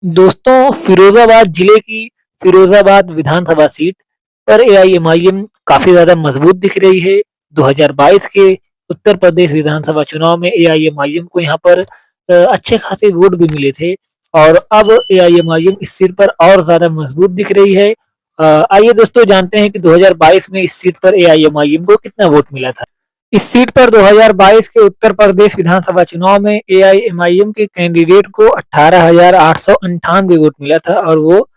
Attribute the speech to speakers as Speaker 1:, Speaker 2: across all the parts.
Speaker 1: दोस्तों, फिरोजाबाद जिले की फिरोजाबाद विधानसभा सीट पर एआईएमआईएम काफी ज्यादा मजबूत दिख रही है। 2022 के उत्तर प्रदेश विधानसभा चुनाव में एआईएमआईएम को यहाँ पर अच्छे खासे वोट भी मिले थे और अब एआईएमआईएम इस सीट पर और ज्यादा मजबूत दिख रही है। आइए दोस्तों जानते हैं कि 2022 में इस सीट पर एआईएमआईएम को कितना वोट मिला था। इस सीट पर 2022 के उत्तर प्रदेश विधानसभा चुनाव में एआईएमआईएम के कैंडिडेट को 18,898 वोट मिला था और वो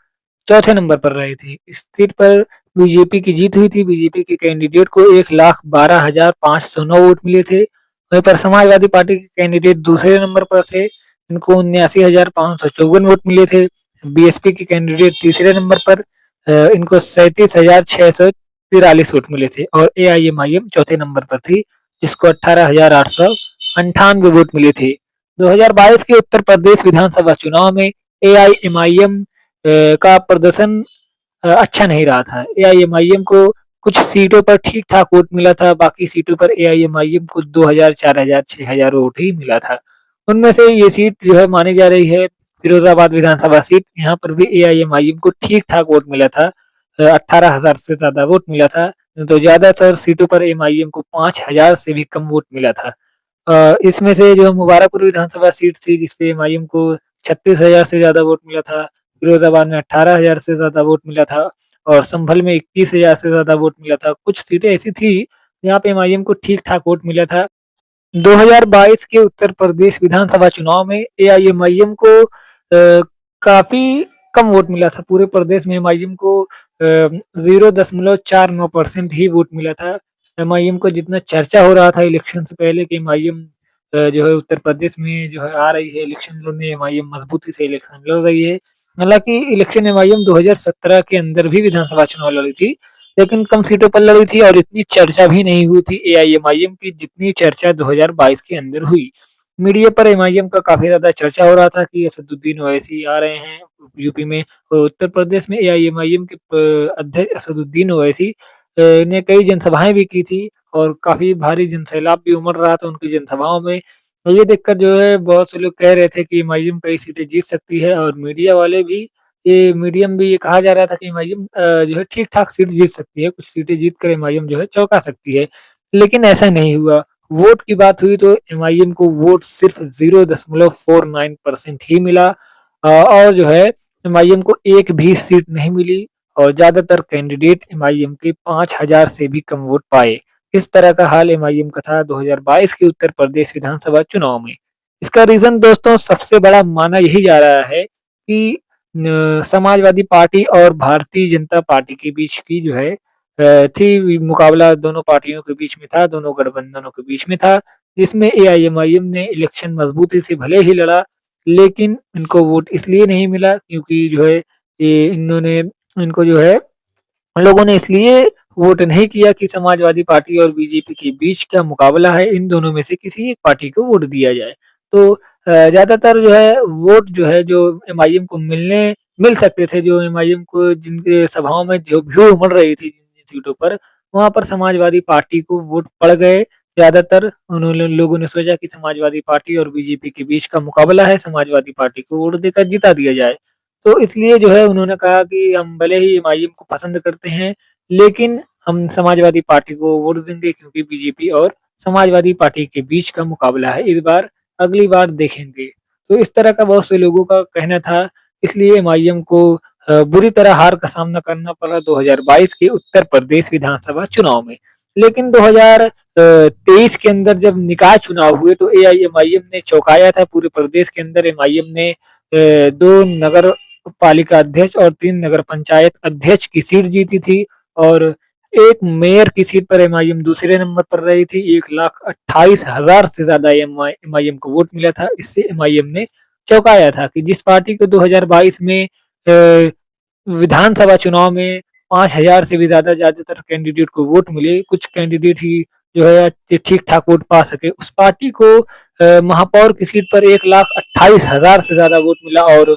Speaker 1: चौथे नंबर पर रहे थे। इस सीट पर बीजेपी की जीत हुई थी। बीजेपी के कैंडिडेट को 1,12,509 वोट मिले थे। वहीं पर समाजवादी पार्टी के कैंडिडेट दूसरे नंबर पर थे। इनको 79,554 वोट मिले थे। बीएसपी के कैंडिडेट तीसरे नंबर पर इनको 37,643 वोट मिले थे और एआईएमआईएम चौथे नंबर पर थी जिसको 18,898 वोट मिले थे। 2022 के उत्तर प्रदेश विधानसभा चुनाव में एआईएमआईएम का प्रदर्शन अच्छा नहीं रहा था। एआईएमआईएम को कुछ सीटों पर ठीक ठाक वोट मिला था, बाकी सीटों पर एआईएमआईएम को 2,000, 4,000, 6,000 वोट ही मिला था। उनमें से ये सीट जो है मानी जा रही है फिरोजाबाद विधानसभा सीट। यहाँ पर भी एआईएमआईएम को ठीक ठाक वोट मिला था। 18,000 से ज्यादा वोट मिला था। तो ज्यादातर सीटों पर एमआईएम को 5,000 से भी कम वोट मिला था। इसमें से जो मुबारकपुर विधानसभा सीट थी जिसपे एमआईएम को 36,000 से ज्यादा वोट मिला था। फिरोजाबाद में 18,000 से ज्यादा वोट मिला था और संभल में 21,000 से ज्यादा वोट मिला था। कुछ सीटें ऐसी थी जहाँ पे एमआईएम को ठीक ठाक वोट मिला था। 2022 के उत्तर प्रदेश विधानसभा चुनाव में एआईएमआईएम को काफी कम वोट मिला था। पूरे प्रदेश में एमआईएम को 0.49% ही वोट मिला था। एमआईएम को जितना चर्चा हो रहा था इलेक्शन से पहले कि एमआईएम जो है उत्तर प्रदेश में जो है आ रही है इलेक्शन लड़ने, एमआईएम मजबूती से इलेक्शन लड़ रही है। हालांकि इलेक्शन एमआईएम 2017 के अंदर भी विधानसभा चुनाव लड़ी थी, लेकिन कम सीटों पर लड़ी थी और इतनी चर्चा भी नहीं हुई थी एआईएमआईएम की जितनी चर्चा 2022 के अंदर हुई। मीडिया पर एमआईएम का काफी ज्यादा चर्चा हो रहा था कि असदुद्दीन ओवैसी आ रहे हैं यूपी में और उत्तर प्रदेश में एआईएमआईएम के अध्यक्ष असदुद्दीन ओवैसी ने कई जनसभाएं भी की थी और काफी भारी जनसैलाब भी उमड़ रहा था उनकी जनसभाओं में। और ये देखकर जो है बहुत से लोग कह रहे थे कि एमआईएम कई सीटें जीत सकती है और मीडिया वाले भी ये मीडियम भी ये कहा जा रहा था कि एमआईएम जो है ठीक-ठाक सीट जीत सकती है, कुछ सीटें जीत कर एमआईएम जो है चौंका सकती है। लेकिन ऐसा नहीं हुआ। वोट की बात हुई तो एमआईएम को वोट सिर्फ 0.49% ही मिला और जो है एमआईएम को एक भी सीट नहीं मिली और ज्यादातर कैंडिडेट एमआईएम के 5,000 से भी कम वोट पाए। इस तरह का हाल एमआईएम का था 2022 के उत्तर प्रदेश विधानसभा चुनाव में। इसका रीजन दोस्तों सबसे बड़ा माना यही जा रहा है कि समाजवादी पार्टी और भारतीय जनता पार्टी के बीच की जो है थी मुकाबला दोनों पार्टियों के बीच में था, दोनों गठबंधनों के बीच में था, जिसमें एआईएमआईएम ने इलेक्शन मजबूती से भले ही लड़ा, लेकिन इनको वोट इसलिए नहीं मिला क्योंकि जो है ये इन्होंने इनको जो है लोगों ने इसलिए वोट नहीं किया कि समाजवादी पार्टी और बीजेपी के बीच का मुकाबला है, इन दोनों में से किसी एक पार्टी को वोट दिया जाए। तो ज़्यादातर जो है वोट जो है जो एमआईएम को मिल सकते थे, जो एमआईएम को जिनके सभाओं में जो भीड़ उमड़ रही थी जिन-जिन सीटों पर, वहाँ पर समाजवादी पार्टी को वोट पड़ गए। ज़्यादातर उन्होंने लोगों ने सोचा कि समाजवादी पार्टी और बीजेपी के बीच का मुकाबला है, समाजवादी पार्टी को वोट देकर जिता दिया जाए। तो इसलिए जो है उन्होंने कहा कि हम भले ही एमआईएम को पसंद करते हैं, लेकिन हम समाजवादी पार्टी को वोट देंगे क्योंकि बीजेपी और समाजवादी पार्टी के बीच का मुकाबला है इस बार, अगली बार देखेंगे। तो इस तरह का बहुत से लोगों का कहना था, इसलिए एमआईएम को बुरी तरह हार का सामना करना पड़ा 2022 के उत्तर प्रदेश विधानसभा चुनाव में। लेकिन 2023 के अंदर जब निकाय चुनाव हुए तो एआईएमआईएम ने चौंकाया था पूरे प्रदेश के अंदर। एमआईएम ने 2 नगर पालिका अध्यक्ष और 3 नगर पंचायत अध्यक्ष की सीट जीती थी और एक मेयर की सीट पर एमआईएम दूसरे नंबर पर रही थी। 1,28,000 से ज्यादा एमआईएम को वोट मिला था। इससे एमआईएम ने चौंकाया था कि जिस पार्टी को 2022 में विधानसभा चुनाव में 5,000 से भी ज्यादातर कैंडिडेट को वोट मिले, कुछ कैंडिडेट ही जो है ठीक-ठाक वोट पा सके। उस पार्टी को महापौर की सीट पर 1,28,000 से ज्यादा वोट मिला और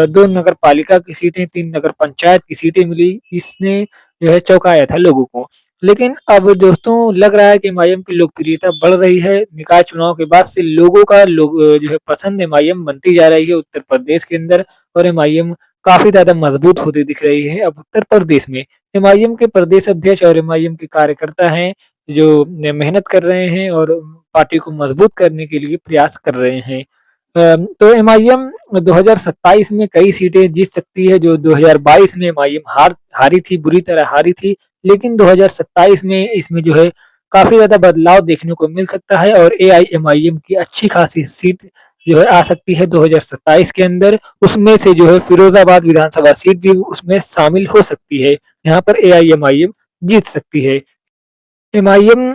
Speaker 1: 2 नगर पालिका की सीटें, 3 नगर पंचायत की सीटें मिली। इसने जो है चौंकाया था लोगों को। लेकिन अब दोस्तों लग रहा है कि एमआईएम की लोकप्रियता बढ़ रही है। निकाय चुनाव के बाद से लोगों का जो है पसंद एमआईएम बनती जा रही है उत्तर प्रदेश के अंदर, और एमआईएम काफ़ी ज़्यादा मजबूत होती दिख रही है अब उत्तर प्रदेश में। एमआईएम के प्रदेश अध्यक्ष और एमआईएम के कार्यकर्ता हैं जो मेहनत कर रहे हैं और पार्टी को मजबूत करने के लिए प्रयास कर रहे हैं। तो एमआईएम 2027 में कई सीटें जीत सकती है, जो 2022 में एमआईएम हारी थी, बुरी तरह हारी थी। लेकिन 2027 में इसमें जो है काफ़ी ज़्यादा बदलाव देखने को मिल सकता है और एआईएमआईएम की अच्छी खासी सीट जो है आ सकती है 2027 के अंदर। उसमें से जो है फिरोजाबाद विधानसभा सीट भी उसमें शामिल हो सकती है। यहाँ पर एआईएमआईएम जीत सकती है। एमआईएम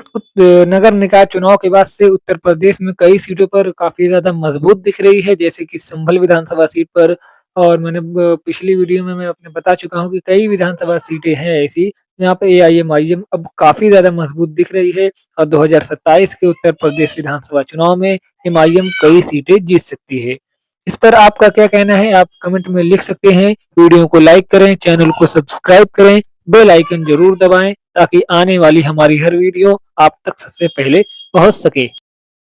Speaker 1: नगर निकाय चुनाव के बाद से उत्तर प्रदेश में कई सीटों पर काफ़ी ज़्यादा मजबूत दिख रही है, जैसे कि संभल विधानसभा सीट पर। और मैंने पिछली वीडियो में मैं अपने बता चुका हूँ कि कई विधानसभा सीटें हैं ऐसी, जहाँ पे एआईएमआईएम अब काफ़ी ज़्यादा मजबूत दिख रही है और 2027 के उत्तर प्रदेश विधानसभा चुनाव में एमआईएम कई सीटें जीत सकती है। इस पर आपका क्या कहना है, आप कमेंट में लिख सकते हैं। वीडियो को लाइक करें, चैनल को सब्सक्राइब करें, बेल आइकन जरूर दबाएं ताकि आने वाली हमारी हर वीडियो आप तक सबसे पहले पहुंच सके।